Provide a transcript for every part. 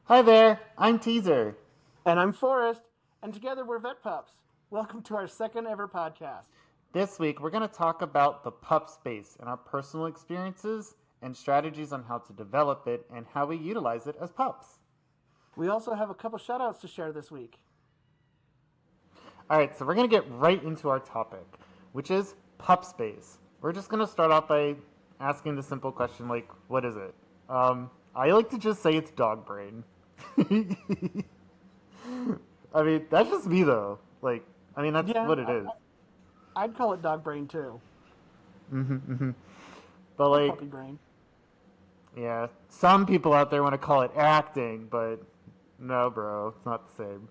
Hi there, I'm Teaser. And I'm Forrest, and together we're Vet Pups. Welcome to our second ever podcast. This week we're going to talk about the pup space and our personal experiences and strategies on how to develop it and how we utilize it as pups. We also have a couple shout outs to share this week. All right, so we're going to get right into our topic, which is pup space. We're just going to start off by asking the simple question like, what is it? I like to just say it's dog brain. I mean, that's just me though. That's Yeah, what it is. I'd call it dog brain too, But or like, puppy brain. yeah, some people out there want to call it acting, but no, bro, it's not the same.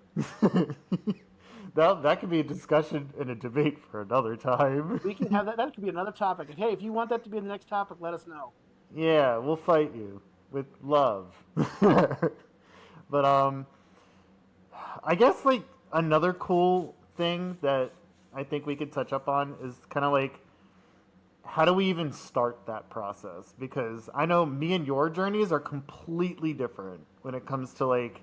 That could be a discussion and a debate for another time. We can have that. That could be another topic. Hey, if you want that to be the next topic, let us know. Yeah, we'll fight you with love. But I guess like another cool thing that I think we could touch up on is kind of like how do we even start that process? Because I know me and your journeys are completely different when it comes to like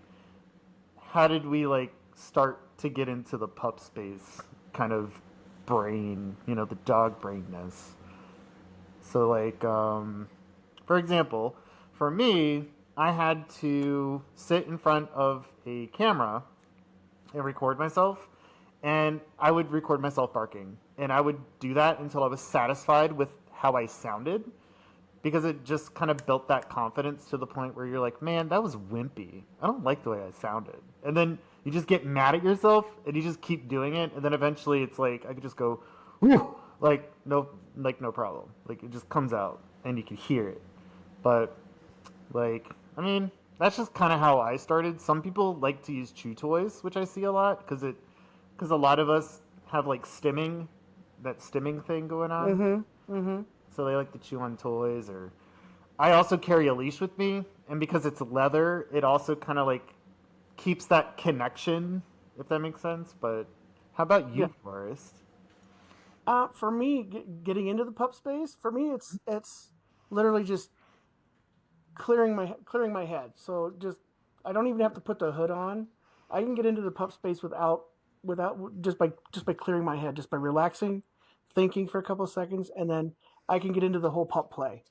how did we like start to get into the pup space kind of brain, the dog brainness. So for example, for me, I had to sit in front of a camera and record myself, and I would record myself barking, and I would do that until I was satisfied with how I sounded, because it just kind of built that confidence to the point where you're like, man, that was wimpy. I don't like the way I sounded. And then you just get mad at yourself and you just keep doing it. And then eventually it's like, I could just go, whoo, no problem. Like it just comes out and you can hear it. But like, I mean, that's just kind of how I started. Some people like to use chew toys, which I see a lot because a lot of us have like that stimming thing going on. Mm-hmm. Mm-hmm. So they like to chew on toys. Or I also carry a leash with me, and because it's leather, it also kind of like keeps that connection, if that makes sense. But how about Yeah. you, Forrest? For me, getting into the pup space, for me, it's literally just clearing my head. So just I don't even have to put the hood on. I can get into the pup space without just by clearing my head, just by relaxing, thinking for a couple of seconds, and then I can get into the whole pup play.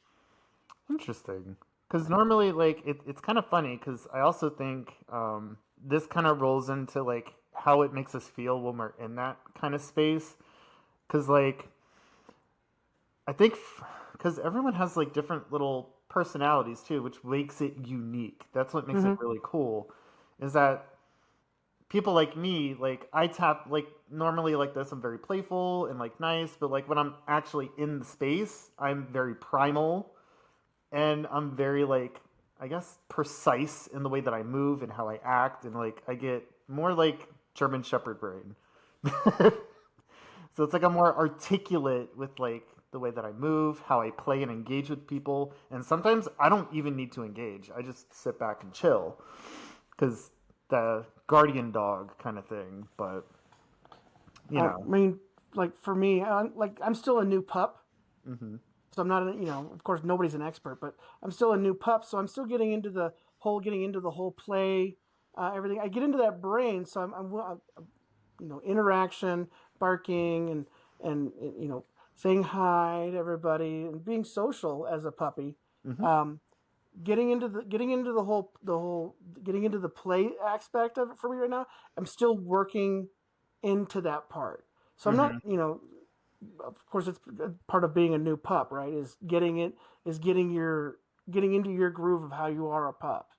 Interesting. Because normally, like, it's kind of funny because I also think this kind of rolls into like how it makes us feel when we're in that kind of space. Because like I think because everyone has like different little personalities too, which makes it unique. That's what makes it Mm-hmm. really cool. Is that people like me, like I tap like normally like this, I'm very playful and like nice, but like when I'm actually in the space, I'm very primal and I'm very like I guess precise in the way that I move and how I act, and like I get more like German Shepherd brain. So it's like I'm more articulate with like the way that I move, how I play and engage with people, and sometimes I don't even need to engage. I just sit back and chill because the guardian dog kind of thing. But you I know, mean, like for me, I'm still a new pup, hmm so I'm not, of course, nobody's an expert, but I'm still a new pup, so I'm still getting into the whole play, everything. I get into that brain, so interaction, barking, and saying hi to everybody and being social as a puppy. hmm Um, getting into the play aspect of it for me right now. I'm still working into that part. So I'm not, hmm of course, it's part of being a new pup, right? Is getting into your groove of how you are a pup.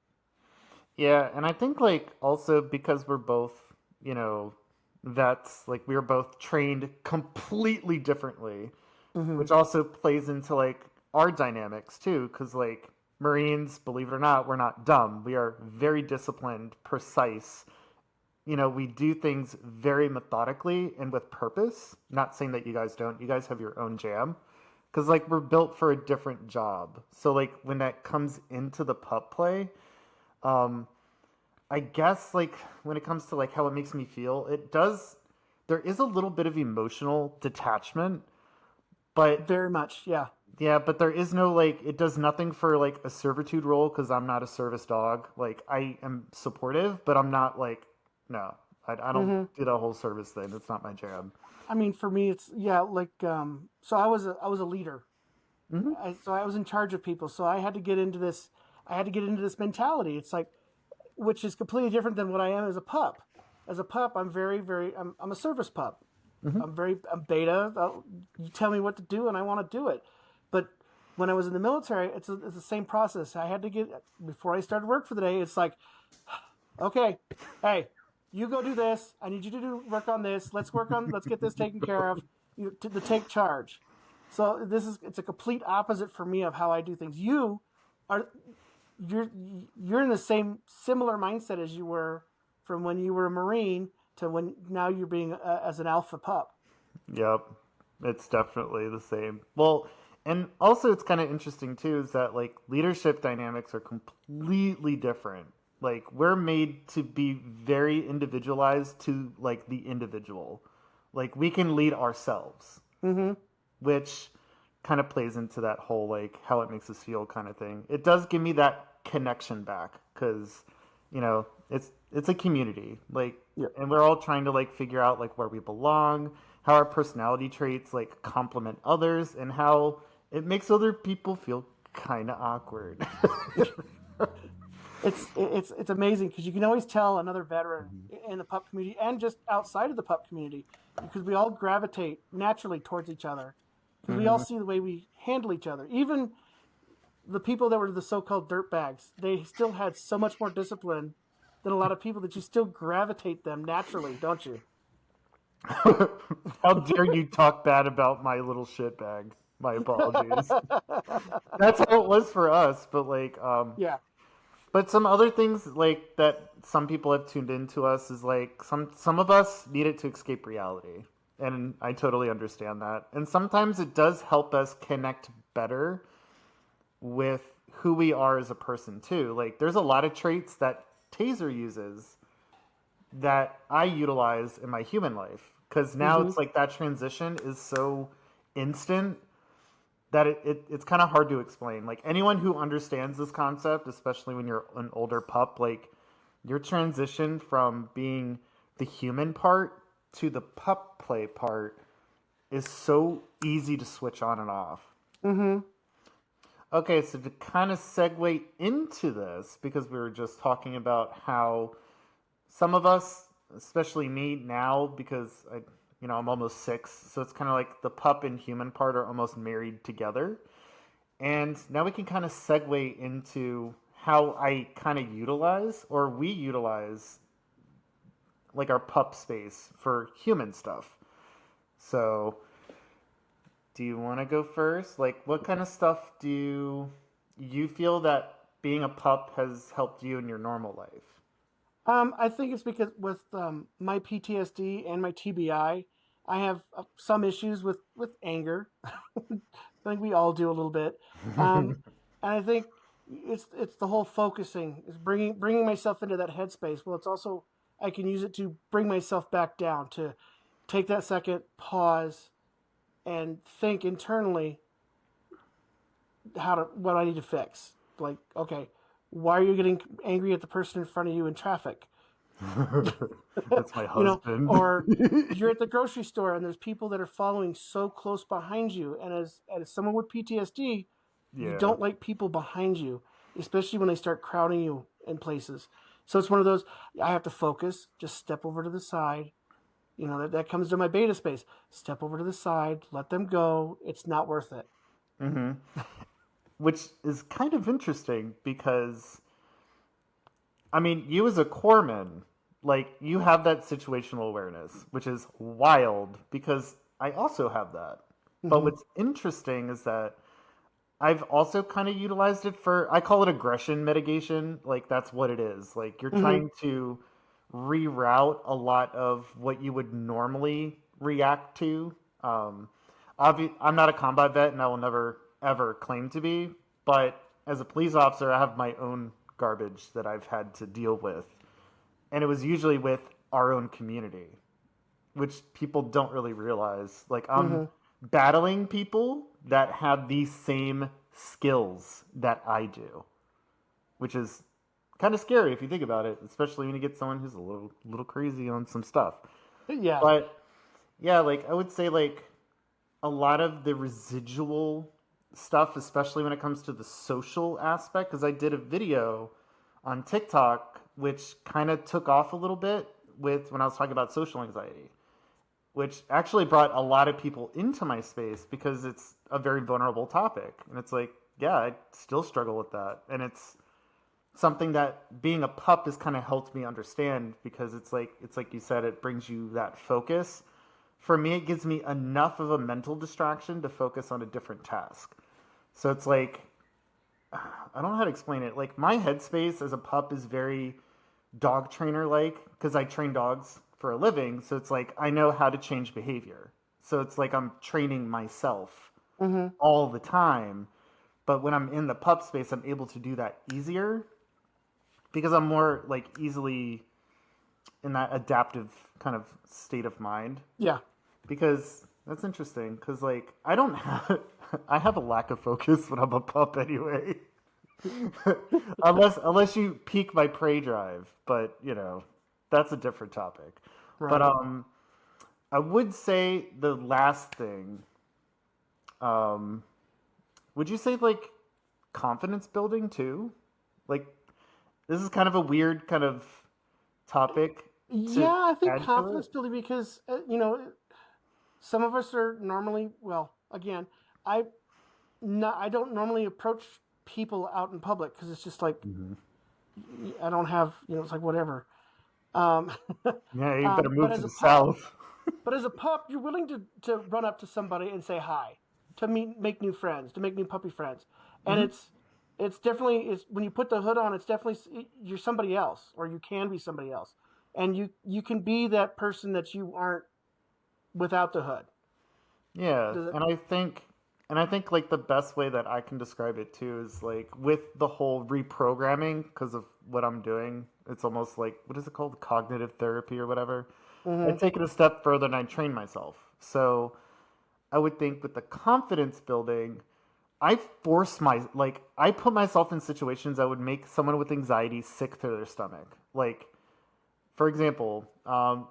yeah, and I think like also because we're both vets, like we were both trained completely differently, Mm-hmm. which also plays into like our dynamics too, because like Marines, believe it or not, we're not dumb. We are very disciplined, precise. We do things very methodically and with purpose. Not saying that you guys don't. You guys have your own jam. Because like we're built for a different job. So like when that comes into the pup play, I guess like when it comes to like how it makes me feel, it does there is a little bit of emotional detachment, but Very much, yeah. Yeah, but there is no like it does nothing for like a servitude role because I'm not a service dog. Like I am supportive, but I'm not like no. I don't Hmm. do the whole service thing. That's not my jam. I mean, for me, it's yeah, like so I was a leader. Hmm. So I was in charge of people. So I had to get into this. I had to get into this mentality. It's like, which is completely different than what I am as a pup. As a pup, I'm very, very. I'm a service pup. Hmm. I'm beta. You tell me what to do, and I want to do it. But when I was in the military, it's the same process. I had to get before I started work for the day. It's like, okay, hey, you go do this. I need you to work on this. Let's get this taken care of. To take charge. So it's a complete opposite for me of how I do things. Are you're you're in the same similar mindset as you were from when you were a Marine to when now you're being as an alpha pup. Yep, it's definitely the same. Well, and also it's kind of interesting too is that like leadership dynamics are completely different. Like we're made to be very individualized to like the individual. Like we can lead ourselves, Mm-hmm. which kind of plays into that whole like how it makes us feel kind of thing. It does give me that connection back because it's a community like Yeah. and we're all trying to like figure out like where we belong, how our personality traits like complement others and how it makes other people feel kind of awkward. It's amazing because you can always tell another veteran in the pup community and just outside of the pup community because we all gravitate naturally towards each other because we all Hmm. see the way we handle each other. Even the people that were the so-called dirt bags, they still had so much more discipline than a lot of people that you still gravitate them naturally, don't you? How dare you talk bad about my little shitbag? My apologies. That's how it was for us, but like Yeah. but some other things like that some people have tuned into us is like some of us need it to escape reality. And I totally understand that. And sometimes it does help us connect better with who we are as a person too. Like there's a lot of traits that Taser uses that I utilize in my human life cuz now Mm-hmm. it's like that transition is so instant that it's kind of hard to explain. Like anyone who understands this concept, especially when you're an older pup, like your transition from being the human part to the pup play part is so easy to switch on and off. Mm-hmm. Okay, so to kind of segue into this, because we were just talking about how some of us, especially me now, because I'm almost 6, so it's kind of like the pup and human part are almost married together. And now we can kind of segue into how I kind of utilize or we utilize like our pup space for human stuff. So, do you want to go first? Like, what kind of stuff do you feel that being a pup has helped you in your normal life? I think it's because with my PTSD and my TBI, I have some issues with anger. I think we all do a little bit, and I think it's the whole focusing, is bringing myself into that headspace. Well, it's also I can use it to bring myself back down to take that second, pause, and think internally what I need to fix. Like, okay, why are you getting angry at the person in front of you in traffic? That's my You know, husband. or you're at the grocery store and there's people that are following so close behind you, and as someone with PTSD, you Yeah. don't like people behind you, especially when they start crowding you in places. So it's one of those, I have to focus, just step over to the side. That comes to my beta space. Step over to the side, let them go. It's not worth it. Hmm. Which is kind of interesting because I mean, you as a corpsman, like you have that situational awareness, which is wild because I also have that. But Hmm. what's interesting is that I've also kind of utilized it for I call it aggression mitigation. Like that's what it is. Like you're Hmm. trying to reroute a lot of what you would normally react to. I'm not a combat vet, and I will never ever claim to be. But as a police officer, I have my own garbage that I've had to deal with, and it was usually with our own community, which people don't really realize. Like I'm Hmm. battling people, that have these same skills that I do, which is kind of scary if you think about it, especially when you get someone who's a little crazy on some stuff. Yeah. But yeah, like I would say like a lot of the residual stuff, especially when it comes to the social aspect, because I did a video on TikTok which kind of took off a little bit with when I was talking about social anxiety, which actually brought a lot of people into my space because it's a very vulnerable topic. And it's like, yeah, I still struggle with that. And it's something that being a pup has kind of helped me understand because it's like you said, it brings you that focus. For me, it gives me enough of a mental distraction to focus on a different task. So it's like I don't know how to explain it. Like my headspace as a pup is very dog trainer like because I train dogs for a living. So it's like I know how to change behavior. So it's like I'm training myself Mm-hmm. all the time. But when I'm in the pup space, I'm able to do that easier because I'm more like easily in that adaptive kind of state of mind. Yeah. Because that's interesting. Because like I don't have, I have a lack of focus when I'm a pup anyway. unless you pique my prey drive, but that's a different topic. But Right. I would say the last thing. Um, would you say like confidence building too? Like this is kind of a weird kind of topic Yeah, to I think add to it. confidence building because some of us are normally well. Again, I I don't normally approach people out in public because it's just like Hmm. I don't have it's like whatever. Um, Yeah, you better but move to as a the pup, south. you're willing to run up to somebody and say hi, to make new friends, to make new puppy friends, and Hmm. it's definitely it's when you put the hood on, it's definitely you're somebody else, or you can be somebody else, and you can be that person that you aren't without the hood. Yeah, Does it? and I think like the best way that I can describe it too is like with the whole reprogramming because of what I'm doing. It's almost like what is it called? Cognitive therapy or whatever. I Mm-hmm. take it a step further and I train myself. So I would think with the confidence building, I put myself in situations that would make someone with anxiety sick to their stomach. Like for example,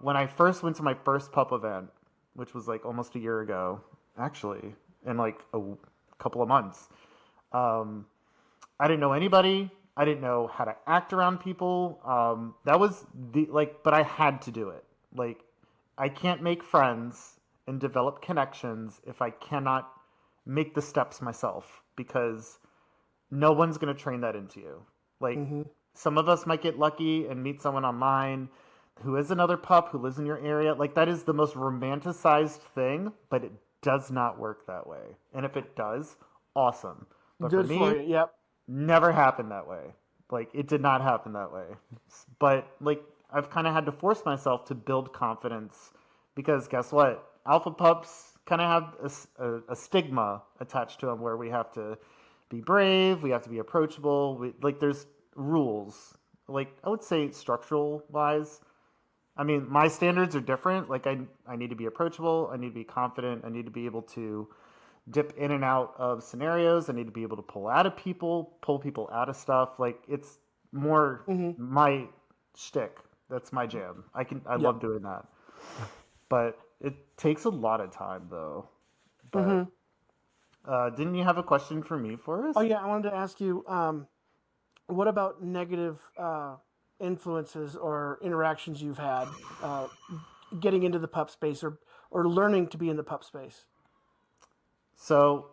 when I first went to my first pup event, which was like almost a year ago, actually, in like a couple of months, um, I didn't know anybody. I didn't know how to act around people. That was but I had to do it. Like, I can't make friends and develop connections if I cannot make the steps myself because no one's going to train that into you. Like, Mm-hmm. some of us might get lucky and meet someone online who is another pup who lives in your area. Like, that is the most romanticized thing, but it does not work that way. And if it does, awesome. But for Good for me, you. Yep. never happened that way. Like, it did not happen that way. But, like, I've kind of had to force myself to build confidence because guess what? Alpha pups kind of have a stigma attached to them where we have to be brave, we have to be approachable. There's rules. Like, I would say structural wise, I mean, my standards are different. Like, I need to be approachable, I need to be confident, I need to be able to dip in and out of scenarios. I need to be able to pull people out of stuff. Like it's more Mm-hmm. my shtick. That's my jam. I Yep. love doing that. But it takes a lot of time though. But Mm-hmm. didn't you have a question for me, Oh Forrest? yeah, I wanted to ask you. What about negative influences or interactions you've had getting into the pup space or learning to be in the pup space? So,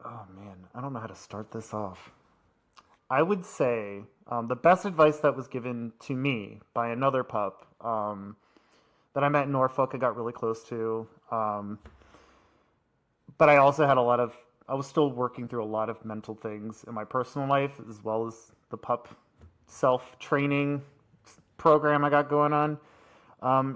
oh man, I don't know how to start this off. I would say the best advice that was given to me by another pup that I met in Norfolk, I got really close to. But I also had I was still working through a lot of mental things in my personal life as well as the pup self training program I got going on.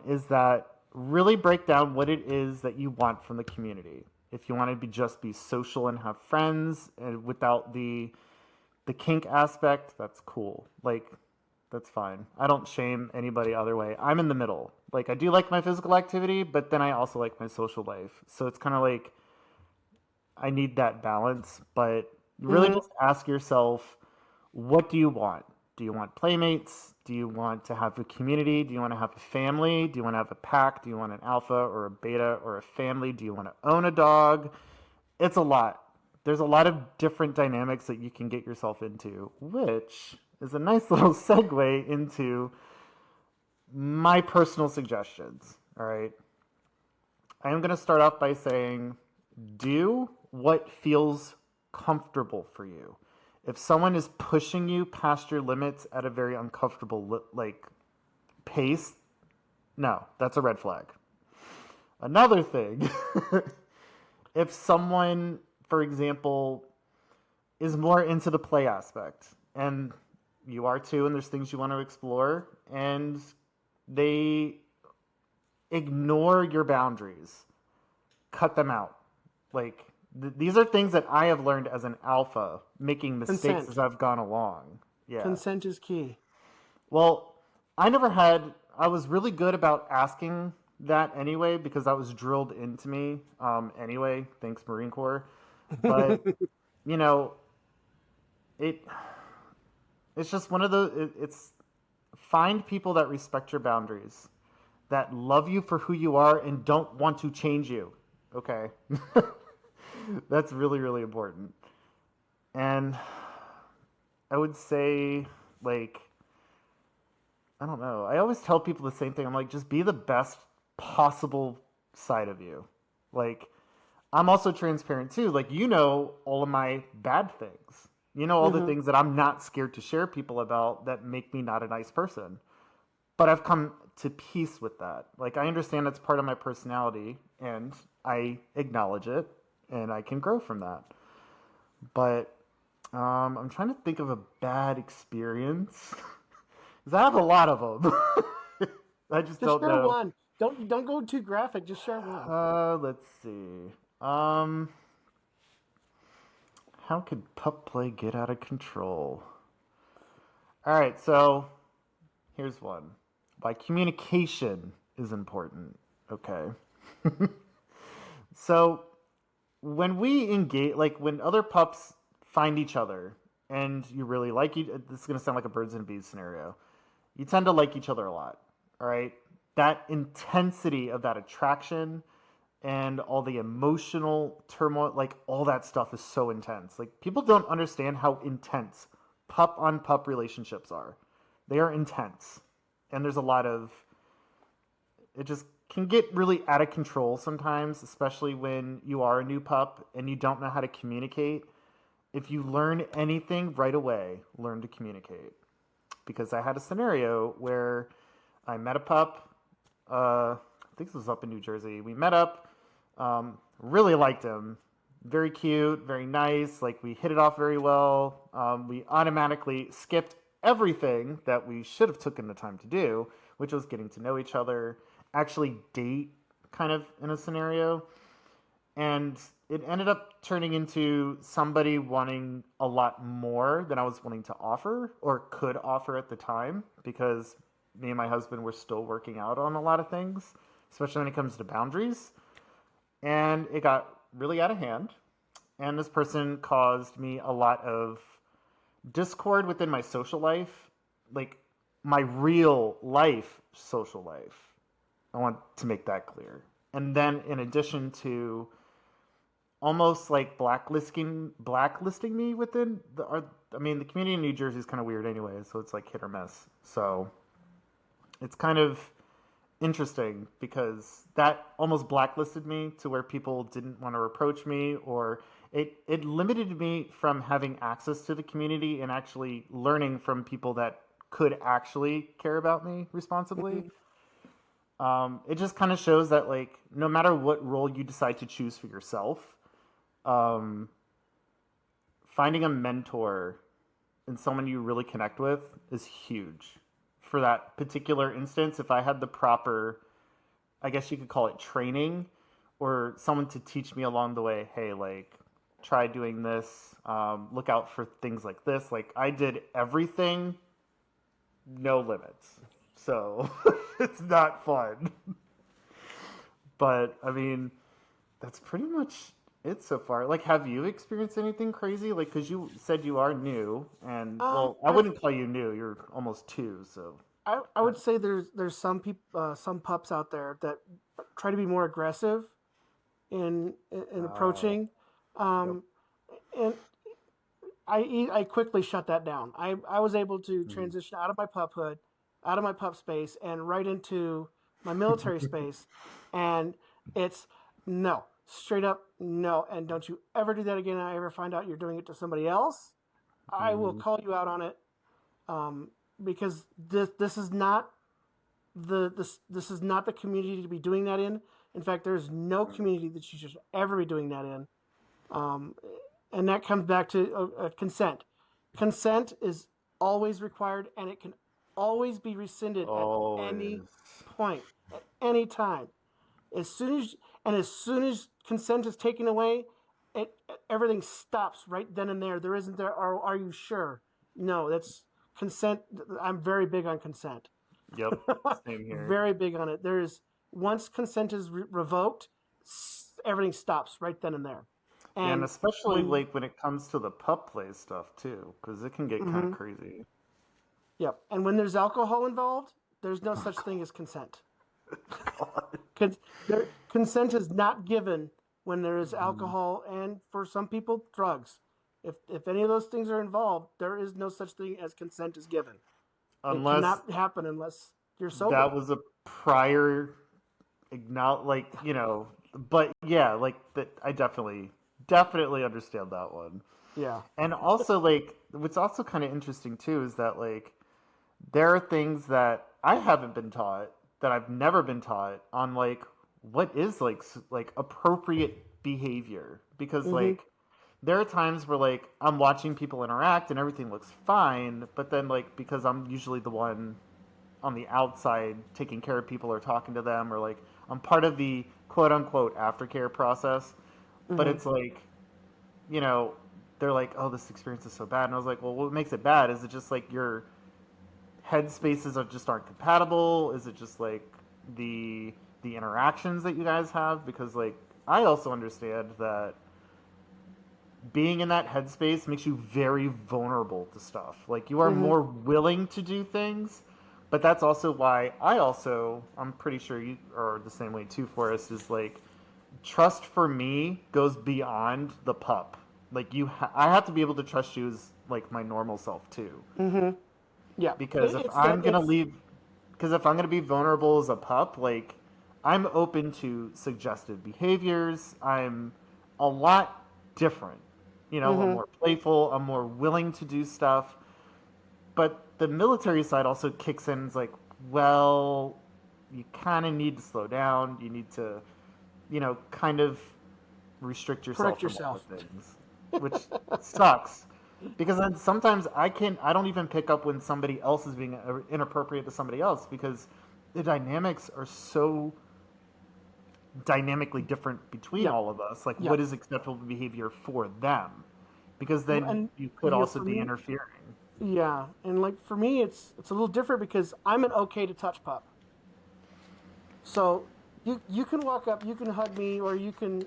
Is that really break down what it is that you want from the community. If you want to just be social and have friends and without the kink aspect, that's cool. Like that's fine. I don't shame anybody other way. I'm in the middle. Like I do like my physical activity, but then I also like my social life. So it's kind of like I need that balance, but really Mm-hmm. just ask yourself, what do you want? Do you want playmates? Do you want to have a community? Do you want to have a family? Do you want to have a pack? Do you want an alpha or a beta or a family? Do you want to own a dog? It's a lot. There's a lot of different dynamics that you can get yourself into, which is a nice little segue into my personal suggestions. All right. I am going to start off by saying do what feels comfortable for you. If someone is pushing you past your limits at a very uncomfortable pace, no, that's a red flag. Another thing, if someone, for example, is more into the play aspect and you are too, and there's things you want to explore, and they ignore your boundaries, cut them out. Like these are things that I have learned as an alpha, making mistakes Consent. as I've gone along. Yeah. Consent is key. Well, I never had. I was really good about asking that anyway because that was drilled into me. Anyway, thanks Marine Corps. But you know, it it's just one of the. It's find people that respect your boundaries, that love you for who you are, and don't want to change you. Okay. That's really, really important. And I would say, like, I don't know. I always tell people the same thing. I'm like, just be the best possible side of you. Like, I'm also transparent too. Like, you know, all of my bad things. You know, all the Mm-hmm. things that I'm not scared to share people about that make me not a nice person. But I've come to peace with that. Like, I understand that's part of my personality and I acknowledge it and I can grow from that. But I'm trying to think of a bad experience because I have a lot of them. I just Just don't share know. one. Don't go too graphic. Just share one. Let's see. Um, how could pup play get out of control? All right, so here's one. Why communication is important. Okay. So when we engage, like when other pups find each other and you really like each, this is going to sound like a birds and bees scenario. You tend to like each other a lot. All right. That intensity of that attraction and all the emotional turmoil, like all that stuff is so intense. Like people don't understand how intense pup on pup relationships are. They are intense. And there's a lot of, it just can get really out of control sometimes, especially when you are a new pup and you don't know how to communicate. If you learn anything right away, learn to communicate. Because I had a scenario where I met a pup. I think this was up in New Jersey. We met up, really liked him. Very cute, very nice. Like we hit it off very well. We automatically skipped everything that we should have taken the time to do, which was getting to know each other, actually date kind of in a scenario. And it ended up turning into somebody wanting a lot more than I was willing to offer or could offer at the time because me and my husband were still working out on a lot of things, especially when it comes to boundaries. And it got really out of hand. And this person caused me a lot of discord within my social life, like my real life social life. I want to make that clear. And then in addition to almost like blacklisting me within I mean the community in New Jersey is kind of weird anyway, so it's like hit or miss. So it's kind of interesting because that almost blacklisted me to where people didn't want to approach me or it limited me from having access to the community and actually learning from people that could actually care about me responsibly. Mm-hmm. It just kind of shows that like no matter what role you decide to choose for yourself, um, finding a mentor and someone you really connect with is huge. For that particular instance, if I had the proper, I guess you could call it training, or someone to teach me along the way, hey, like, try doing this, look out for things like this. Like, I did everything, no limits. So it's not fun. But, I mean, that's pretty much It's so far. Like, have you experienced anything crazy? Like, because you said you are new, and well, I I've wouldn't call you new. You're almost two, so. I would say there's some people some pups out there that try to be more aggressive in Uh, approaching, yep. um, and I quickly shut that down. I was able to Mhm. transition out of my puphood, out of my pup space, and right into my military space, and it's no, straight up no, and don't you ever do that again. I ever find out you're doing it to somebody else, I will Mhm. call you out on it, um, because this is not this is not the community to be doing that in. In fact, there's no community that you should ever be doing that in. Um, and that comes back to consent. Consent is always required, and it can always be rescinded at any Always. point, at any time. As soon as as soon as consent is taken away, it everything stops right then and there. There isn't there. Are you sure? No, that's consent. I'm very big on consent. Yep. Same here. Very big on it. There's once consent is revoked, everything stops right then and there. Yeah, and And especially when like when it comes to the pup play stuff too, because it can get kind of mhm, crazy. yep, and when there's alcohol involved, there's no such thing as consent. God. Because consent is not given when there is Mhm. alcohol and for some people drugs. If any of those things are involved, there is no such thing as consent is given. It Unless cannot happen unless you're that sober. was a prior like but yeah, like that. I definitely understand that one. Yeah. And also, like, what's also kind of interesting too is that like there are things that I haven't been taught, that I've never been taught on like what is like like appropriate behavior, because Mm-hmm. like there are times where like I'm watching people interact and everything looks fine, but then like because I'm usually the one on the outside taking care of people or talking to them, or like I'm part of the quote unquote aftercare process, but Mm-hmm. it's like, you know, they're like, oh, this experience is so bad. And I was like, well, what makes it bad? Is it just like your head spaces are just aren't compatible? Is it just like the the interactions that you guys have? Because like I also understand that being in that headspace makes you very vulnerable to stuff. Like you are Mm-hmm. more willing to do things, but that's also why I'm pretty sure you are the same way too, Forrest, is like trust for me goes beyond the pup. Like I have to be able to trust you as like my normal self too. Mm-hmm. Yeah. Because if It's that I'm gonna leave, because if I'm gonna be vulnerable as a pup, like I'm open to suggestive behaviors. I'm a lot different. You know, I'm mm-hmm. more playful. I'm more willing to do stuff. But the military side also kicks in. It's like, well, you kind of need to slow down. You need to, kind of restrict yourself Correct from a lot of yourself. things, which sucks. Because then sometimes I don't even pick up when somebody else is being inappropriate to somebody else, because the dynamics are so dynamically different between Yep. all of us. Like, what Yep. is acceptable behavior for them? Because then And you could yeah, also for be me, interfering. yeah, and like for me, it's a little different because I'm an okay to touch pup. So you can walk up, you can hug me, or you can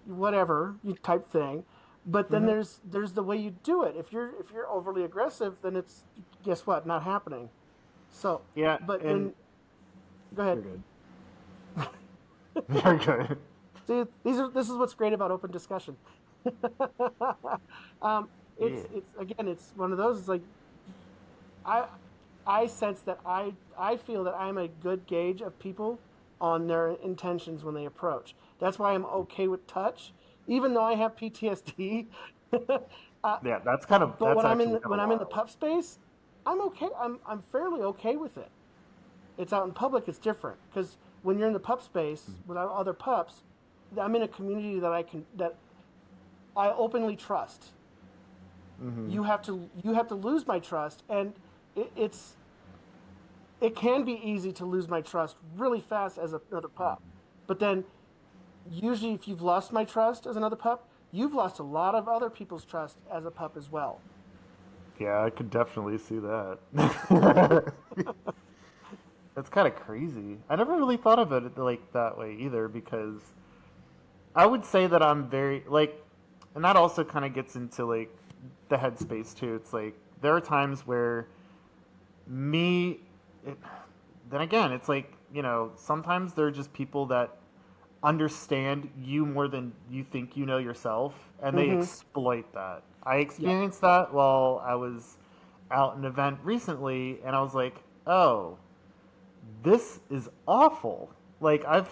whatever you type thing. But then Hmm. there's the way you do it. If you're overly aggressive, then it's guess what, not happening. So, Yeah, but and then go ahead. you're good. You're good. See, this is what's great about open discussion. um, Yeah. it's again, it's one of those. It's like I I sense that I feel that I'm a good gauge of people on their intentions when they approach. That's why I'm okay with touch, even though I have PTSD. uh, Yeah, but that's actually kind when of I'm in the wild. pup space, I'm okay. I'm fairly okay with it. It's out in public. It's different because when you're in the pup space with other pups, I'm in a community that I openly trust. Hmm. You have to lose my trust, and it's it can be easy to lose my trust really fast as another pup. But then usually if you've lost my trust as another pup, you've lost a lot of other people's trust as a pup as well. Yeah, I could definitely see that. That's kind of crazy. I never really thought of it like that way either, because I would say that I'm very like, and that also kind of gets into like the headspace too. It's like there are times where me, it, then again, it's like sometimes there are just people that understand you more than you think you know yourself, and they Mm-hmm. exploit that. I Yep. experienced that while I was out at an event recently, and I was like, oh, this is awful. Like I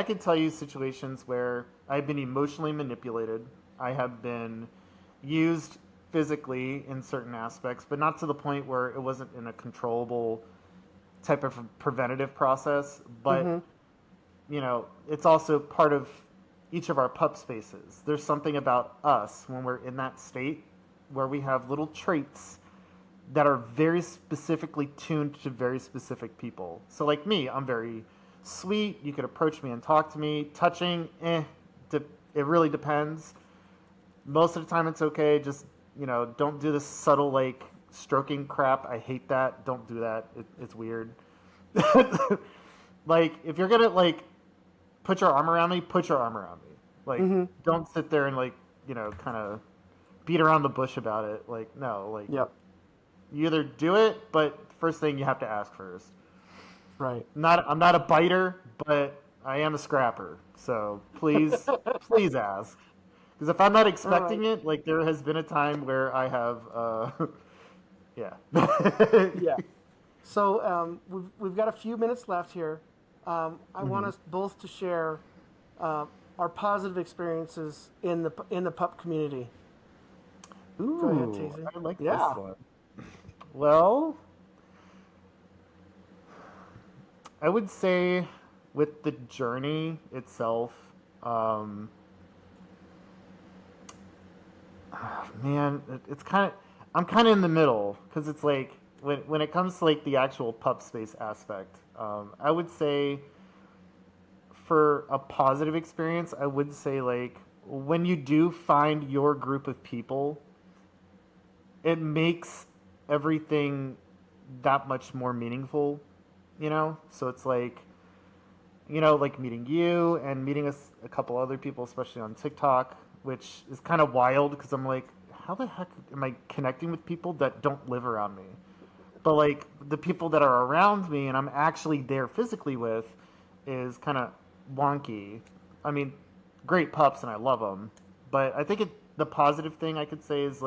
could tell you situations where I've been emotionally manipulated. I have been used physically in certain aspects, but not to the point where it wasn't in a controllable type of preventative process. But Mm-hmm. it's also part of each of our pup spaces. There's something about us when we're in that state where we have little traits that are very specifically tuned to very specific people. So, like me, I'm very sweet. You could approach me and talk to me. Touching, it really depends. Most of the time, it's okay. Just don't do this subtle like stroking crap. I hate that. Don't do that. It's weird. Like if you're gonna like put your arm around me, put your arm around me. Like Mm-hmm. don't sit there and like kind of beat around the bush about it. Like no, like Yep. you either do it, but first thing you have to ask first. Right. I'm not a biter, but I am a scrapper. So please ask. Because if I'm not All right. expecting it, like there has been a time where I have, yeah. Yeah. So we've got a few minutes left here. I want Mhm. us both to share uh, our positive experiences in the pup community. Go ahead, Ooh, Tazy. I like this Yeah. one. Well, I would say with the journey itself, um, man, it's kind of I'm kind of in the middle because it's like when it comes to like the actual pup space aspect, I would say for a positive experience, I would say like when you do find your group of people, it makes everything that much more meaningful. So it's like like meeting you and meeting a couple other people, especially on TikTok, which is kind of wild because I'm like, how the heck am I connecting with people that don't live around me? But like the people that are around me and I'm actually there physically with is kind of wonky. I mean, great pups and I love them, but I think the positive thing I could say is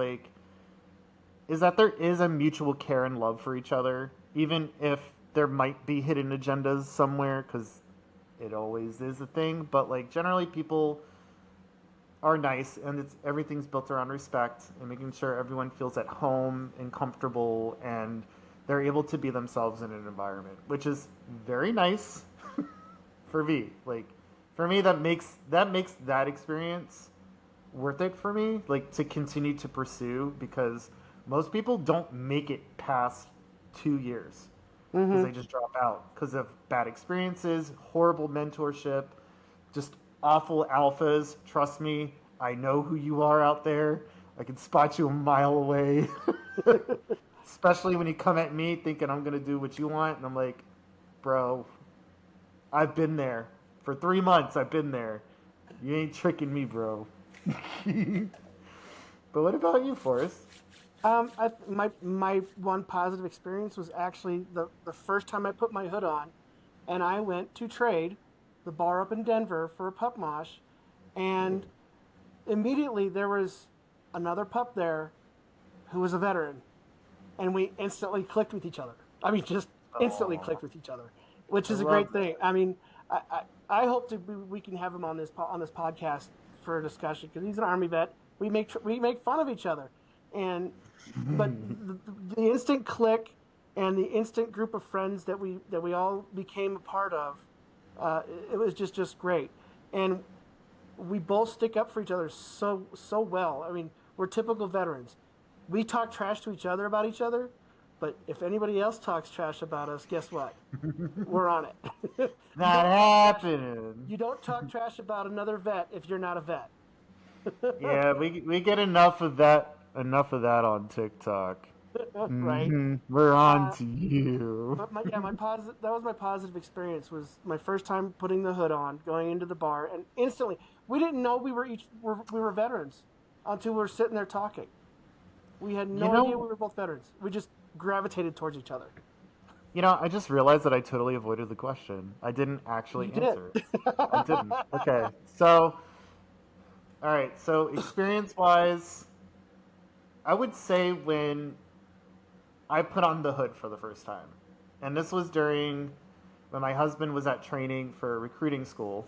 that there is a mutual care and love for each other, even if there might be hidden agendas somewhere, because it always is a thing. But like generally, people are nice, and everything's built around respect and making sure everyone feels at home and comfortable, and they're able to be themselves in an environment, which is very nice for me. Like for me, that makes that experience worth it for me, like to continue to pursue because most people don't make it past 2 years because Mm-hmm. they just drop out because of bad experiences, horrible mentorship, just awful alphas. Trust me, I know who you are out there. I can spot you a mile away. Especially when you come at me thinking I'm gonna do what you want, and I'm like, bro, I've been there for 3 months. I've been there. You ain't tricking me, bro. But what about you, Forrest? My one positive experience was actually the first time I put my hood on, and I went to trade the bar up in Denver for a pup mosh, and immediately there was another pup there who was a veteran, and we instantly clicked with each other. I mean, just instantly Oh, clicked with each other, which I is a love great thing. that. I mean, I hope we can have him on this podcast for a discussion because he's an army vet. We make fun of each other, and but the instant click and the instant group of friends that we all became a part of, it was just great, and we both stick up for each other so well. I mean, we're typical veterans. We talk trash to each other about each other, but if anybody else talks trash about us, guess what? We're on it. you Not don't talk trash. happening. You don't talk trash about another vet if you're not a vet. Yeah, we get enough of that on TikTok. Right? We're on Uh, to you. but my positive that was my positive experience was my first time putting the hood on, going into the bar, and instantly We didn't know we were veterans until we were sitting there talking. We had You no idea know, we were both veterans. We just gravitated towards each other. I just realized that I totally avoided the question. I didn't You actually did. answer it. I didn't. Okay. So, all right. So, experience-wise, I would say when I put on the hood for the first time. And this was during when my husband was at training for recruiting school.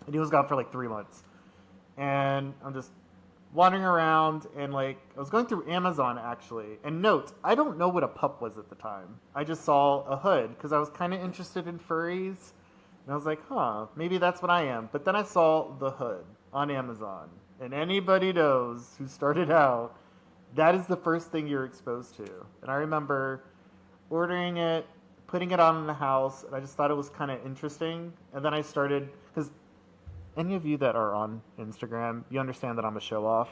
And he was gone for like 3 months. And I'm just wandering around and like I was going through Amazon actually. And note, I don't know what a pup was at the time. I just saw a hood because I was kind of interested in furries. And I was like, huh, maybe that's what I am. But then I saw the hood on Amazon. And anybody knows who started out, that is the first thing you're exposed to. And I remember ordering it, putting it on in the house, and I just thought it was kind of interesting. And then I started, because any of you that are on Instagram, you understand that I'm a show off.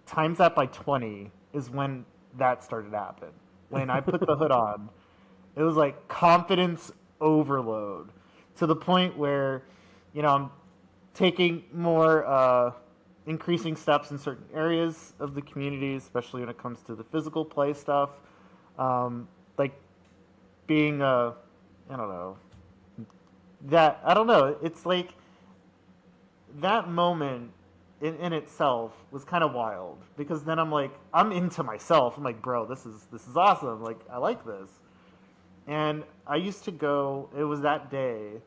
Times that by 20 is when that started to happen. When I put the hood on, it was like confidence overload to the point where, I'm taking more increasing steps in certain areas of the community, especially when it comes to the physical play stuff. Like being I don't know, I don't know. It's like that moment in itself was kind of wild because then I'm like, I'm into myself. I'm like, bro, this is awesome. Like, I like this. And I used to go. It was that day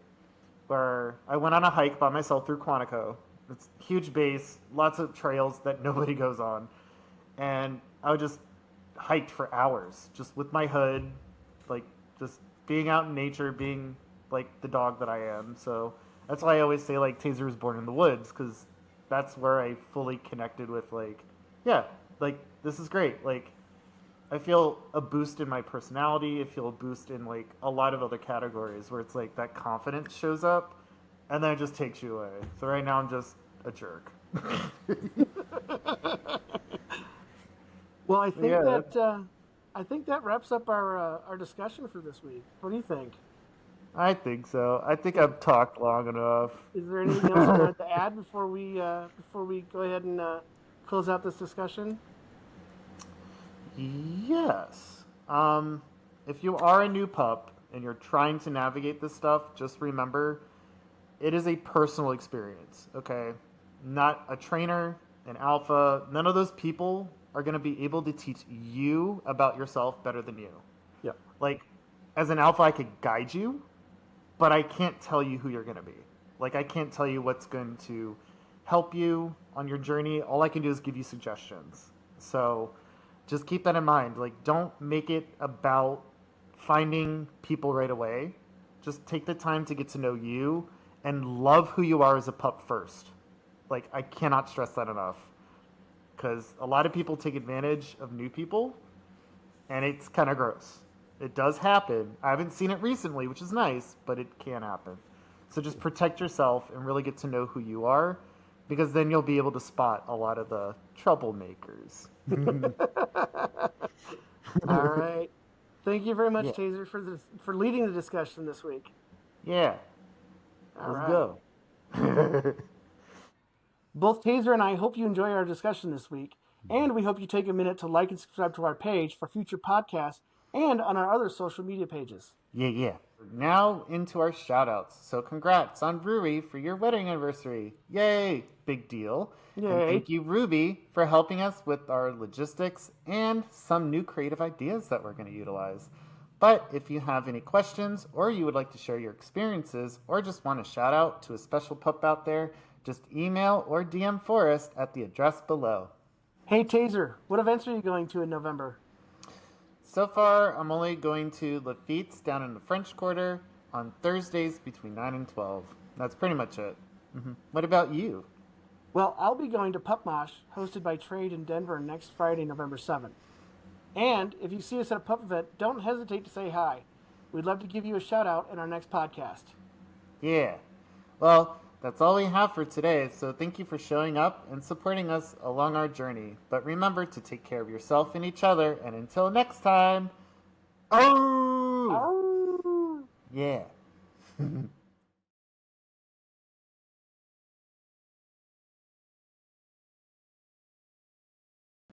where I went on a hike by myself through Quantico. It's huge base, lots of trails that nobody goes on, and I would just hiked for hours just with my hood, like just being out in nature, being like the dog that I am. So that's why I always say like Taser was born in the woods because that's where I fully connected with like, yeah, like this is great. Like I feel a boost in my personality. I feel a boost in like a lot of other categories where it's like that confidence shows up, and then it just takes you away. So right now I'm just a jerk. Well, Yeah, I think that wraps up our discussion for this week. What do you think? I think so. I think Is I've talked long enough. is there anything else you wanted to add before we go ahead and close out this discussion? Yes. If you are a new pup and you're trying to navigate this stuff, just remember it is a personal experience, okay? Not a trainer, an alpha. None of those people are going to be able to teach you about yourself better than you. Yeah. Like, as an alpha, I could guide you, but I can't tell you who you're going to be. Like, I can't tell you what's going to help you on your journey. All I can do is give you suggestions. So, just keep that in mind. Like, don't make it about finding people right away. Just take the time to get to know you and love who you are as a pup first. Like, I cannot stress that enough because a lot of people take advantage of new people and it's kind of gross. It does happen. I haven't seen it recently, which is nice, but it can happen. So just protect yourself and really get to know who you are because then you'll be able to spot a lot of the troublemakers. All right. Thank you very much, Yeah. Taser, for leading the discussion this week. Yeah. All Let's right. go. Both Taser and I hope you enjoy our discussion this week, and we hope you take a minute to like and subscribe to our page for future podcasts and on our other social media pages. Yeah. Now into our shout outs. So congrats on Rui for your wedding anniversary. Yay! Big deal. And Yay. thank you, Ruby, for helping us with our logistics and some new creative ideas that we're going to utilize. But if you have any questions or you would like to share your experiences or just want a shout out to a special pup out there, just email or DM Forrest at the address below. Hey, Taser, what events are you going to in November? So far, I'm only going to Lafitte's down in the French Quarter on Thursdays between 9 and 12. That's pretty much it. What about you? Well, I'll be going to Pup Mosh, hosted by Trade in Denver next Friday, November 7th. And if you see us at a pup event, don't hesitate to say hi. We'd love to give you a shout out in our next podcast. Yeah. Well, that's all we have for today, so thank you for showing up and supporting us along our journey. But remember to take care of yourself and each other, and until next time, oh! Ow! Yeah.